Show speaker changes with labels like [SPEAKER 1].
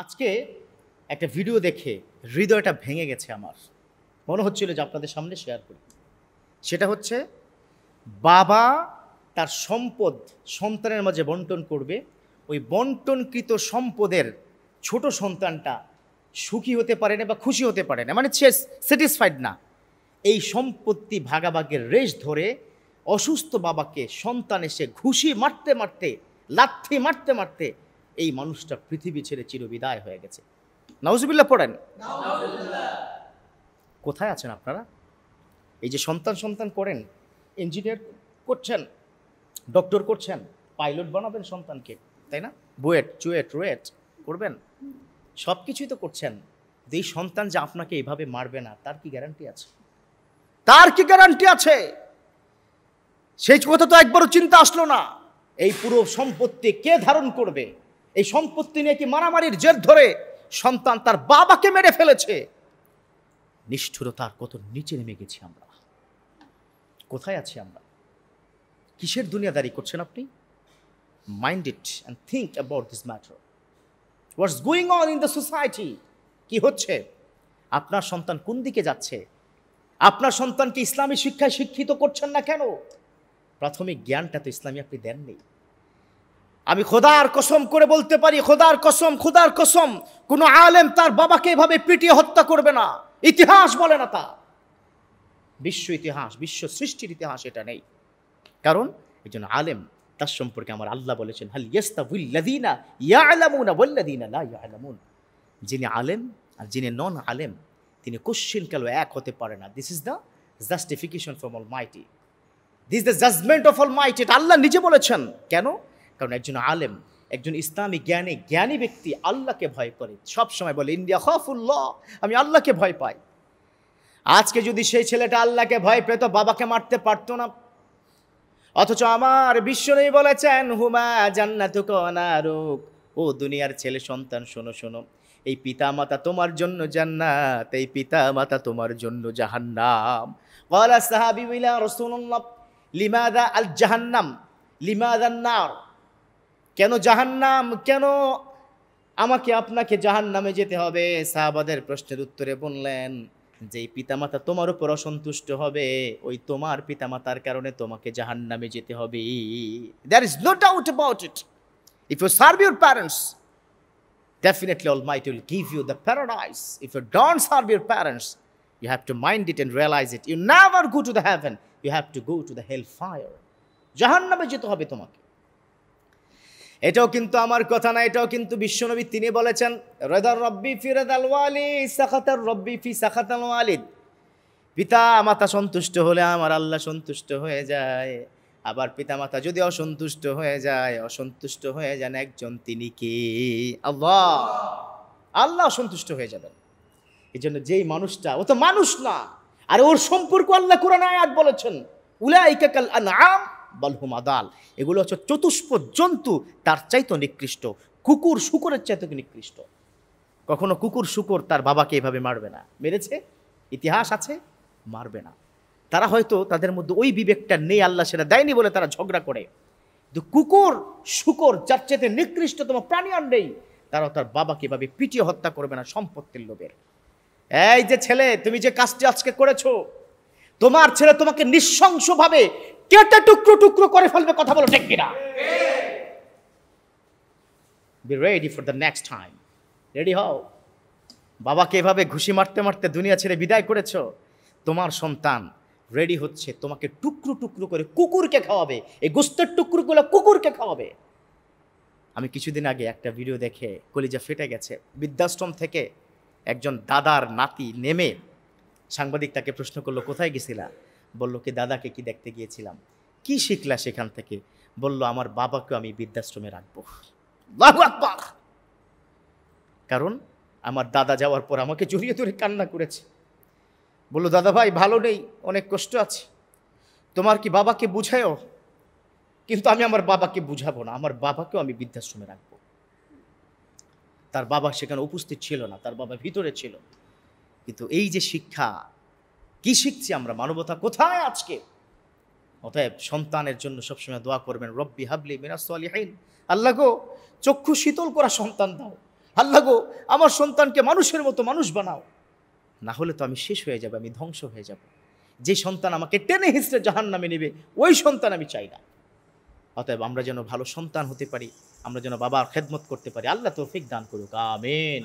[SPEAKER 1] আজকে একটা ভিডিও দেখে হৃদয়টা ভেঙে গেছে আমার। মনে হচ্ছিল যে আপনাদের সামনে শেয়ার করি। সেটা হচ্ছে বাবা তার সম্পদ সন্তানের মাঝে বন্টন করবে, ওই বন্টনকৃত সম্পদের ছোট সন্তানটা সুখী হতে পারে না বা খুশি হতে পারে না, মানে স্যাটিসফাইড না। এই সম্পত্তি ভাগাভাগের রেশ ধরে অসুস্থ বাবাকে সন্তান এসে ঘুষি মারতে মারতে, লাথি মারতে মারতে এই মানুষটা পৃথিবী ছেড়ে চিরবিদায় হয়ে গেছে। নাউজুবিল্লাহ পড়েন। কোথায় আছেন আপনারা? এই যে সন্তান করেন, ইঞ্জিনিয়ার করছেন, ডক্টর করছেন, পাইলট বানাবেন সন্তানকে, তাই না? বুয়েট চুয়েট রুয়েট করবেন, সব কিছুই তো করছেন। এই সন্তান যে আপনাকে এইভাবে মারবে না, তার কি গ্যারান্টি আছে? তার কি গ্যারান্টি আছে? সেই কথা তো একবারও চিন্তা আসলো না। এই পুরো সম্পত্তি কে ধারণ করবে? এই সম্পত্তি নিয়ে কি মারামারির জের ধরে সন্তান তার বাবাকে মেরে ফেলেছে? নিষ্ঠুরতার কত নিচে নেমে গেছি আমরা। কোথায় আছি আমরা? কিসের দুনিয়াদারি করছেন আপনি? Mind it and think about this matter. What's going on in the society? কি হচ্ছে? আপনার সন্তান কোন দিকে যাচ্ছে? আপনার সন্তানকে ইসলামী শিক্ষায় শিক্ষিত করছেন না কেন? প্রাথমিক জ্ঞানটা তো ইসলামী আপনি দেননি। আমি খোদার কসম করে বলতে পারি, খোদার কসম, কোনো আলেম তার বাবাকে এভাবে পিটিয়ে হত্যা করবে না। ইতিহাস বলে না তা, বিশ্ব ইতিহাস, বিশ্ব সৃষ্টির ইতিহাস এটা নেই। কারণ একজন আলেম, তার সম্পর্কে আমার আল্লাহ বলেছেন, হাল ইয়াস্তাউল্লাযীনা ইয়ালামুনা ওয়াল্লাযীনা লা ইয়ালামুন। যিনি আলেম আর যিনি নন আলেম, তিনি কোশ্চিনকাল এক হতে পারে না। This is the justification from Almighty, this the judgement of Almighty. এটা আল্লাহ নিজে বলেছেন। কেন? কারণ একজন আলেম, একজন ইসলামী জ্ঞানী ব্যক্তি আল্লাহকে ভয় করে। সব সময় বলে ইন্ডিয়া খাফুল্লাহ, আমি আল্লাহকে ভয় পাই। আজকে যদি সেই ছেলেটা আল্লাহকে ভয় পেত, বাবাকে মারতে পারতো না। অথচ আমার বিশ্বনবী বলেছেন, হুমা জান্নাতুকা ওয়া নারুক। ও দুনিয়ার ছেলে সন্তান, শোনো শোনো, এই পিতা মাতা তোমার জন্য জান্নাত, এই পিতা মাতা তোমার জন্য জাহান্নাম। ক্বালা সাহাবী ইলা রাসূলুল্লাহ লিমাযা আল জাহান্নাম লিমাযা আন-নার? কেন জাহান্নাম, কেন আমাকে আপনাকে জাহান্নামে যেতে হবে? সাহাবাদের প্রশ্নের উত্তরে বললেন, যেই পিতামাতা তোমার উপর অসন্তুষ্ট হবে, ওই তোমার পিতামাতার কারণে তোমাকে জাহান্নামে যেতে হবে। There is no doubt about it. If you serve your parents, definitely Almighty will give you the paradise. If you don't serve your parents, you have to mind it and realize it. You never go to the heaven. You have to go to the hellfire. জাহান্নামে যেতে হবে তোমাকে। এটাও কিন্তু আমার কথা না, এটাও কিন্তু বিশ্বনবী তিনি বলেছেন, রাদার রব্বি ফি রাদাল ওয়ালিদ, সাখাতার রব্বি ফি সাখাতাল ওয়ালিদ। পিতা মাতা সন্তুষ্ট হলে আমার আল্লাহ সন্তুষ্ট হয়ে যায়। আবার পিতা মাতা যদি অসন্তুষ্ট হয়ে যান একজন, তিনি কে? আল্লাহ। আল্লাহ অসন্তুষ্ট হয়ে যাবেন। এই জন্য যেই মানুষটা, ও তো মানুষ না, আর ওর সম্পর্ক আল্লাহ কোরআনে আয়াত বলেছেন, উলাইকা কাল আনআম বাল হুম আদাল। এগুলো হচ্ছে চতুষ্পদ জন্তু, তার চাইতে নিকৃষ্ট। কুকুর শুকরের চাইতে নিকৃষ্ট। কখনো কুকুর শুকর তার বাবাকে এভাবে মারবে না। মেরেছে? ইতিহাস আছে, মারবে না। তারা হয়তো তাদের মধ্যে ওই বিবেকটা নেই, আল্লাহ সেটা দেয়নি বলে তারা ঝগড়া করে। কিন্তু কুকুর শুকর যার চাইতে নিকৃষ্টতম প্রাণী আর নেই, তারাও তার বাবাকে এভাবে পিটিয়ে হত্যা করবে না সম্পত্তির লোভের। এই যে ছেলে, তুমি যে কাজটি আজকে করেছো, তোমার ছেলে তোমাকে নৃশংসভাবে কেটে টুকরো টুকরো করে ফেলবে। কথা বলো ঠিক কিনা? Be ready for the next time. Ready হও। বাবাকে এভাবে ঘুষি মারতে মারতে দুনিয়া ছেড়ে বিদায় করেছো, তোমার সন্তান রেডি হচ্ছে তোমাকে টুকরো টুকরো করে কুকুরকে খাওয়াবে। এই গোস্তের টুকরোগুলো কুকুরকে খাওয়াবে। আমি কিছুদিন আগে একটা ভিডিও দেখে কলিজা ফেটে গেছে। বৃদ্ধাশ্রম থেকে একজন দাদার নাতি নেমে সাংবাদিক তাকে প্রশ্ন করলো, কোথায় গেছিলা? বলল কি, দাদাকে কি দেখতে গিয়েছিলাম। কি শিখলা সেখান থেকে? বলল, আমার বাবাকে আমি বৃদ্ধাশ্রমে রাখবো। আল্লাহু আকবার। কারণ আমার দাদা যাওয়ার পর আমাকে জড়িয়ে ধরে কান্না করেছে। বলল, দাদা ভাই ভালো নেই, অনেক কষ্ট আছে, তোমার কি বাবাকে বুঝায়ও? কিন্তু আমি আমার বাবাকে বুঝাবো না, আমার বাবাকেও আমি বৃদ্ধাশ্রমে রাখবো। তার বাবা সেখানে উপস্থিত ছিল না, তার বাবা ভিতরে ছিল। কিন্তু এই যে শিক্ষা, কি শিখছি আমরা? মানবতা কোথায় আজকে? অতএব সন্তানের জন্য সবসময় দোয়া করবেন, রব্বি হাবলি মিনাস সালিহিন। আল্লাহ গো, চক্ষু শীতল করা সন্তান দাও। আল্লাহ গো আমার সন্তানকে মানুষের মতো মানুষ বানাও, না হলে তো আমি শেষ হয়ে যাব, আমি ধ্বংস হয়ে যাব। যে সন্তান আমাকে টেনে হিঁচড়ে জাহান্নামে নেবে ওই সন্তান আমি চাই না। অতএব আমরা যেন ভালো সন্তান হতে পারি, আমরা যেন বাবার খেদমত করতে পারি। আল্লাহ তৌফিক দান করুক, আমিন।